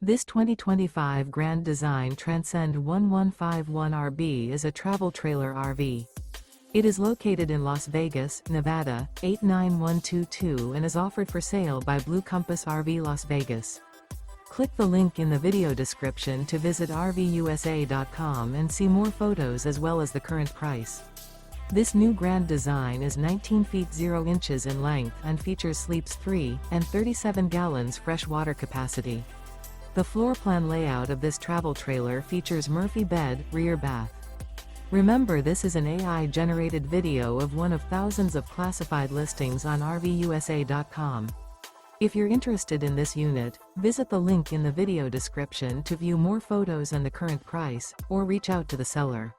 This 2025 Grand Design Transcend One 151RB is a travel trailer RV. It is located in Las Vegas, Nevada, 89122 and is offered for sale by Blue Compass RV Las Vegas. Click the link in the video description to visit RVUSA.com and see more photos as well as the current price. This new Grand Design is 19 feet 0 inches in length and features sleeps 3 and 37 gallons fresh water capacity. The floor plan layout of this travel trailer features Murphy bed, rear bath. Remember, this is an AI-generated video of one of thousands of classified listings on RVUSA.com. If you're interested in this unit, visit the link in the video description to view more photos and the current price, or reach out to the seller.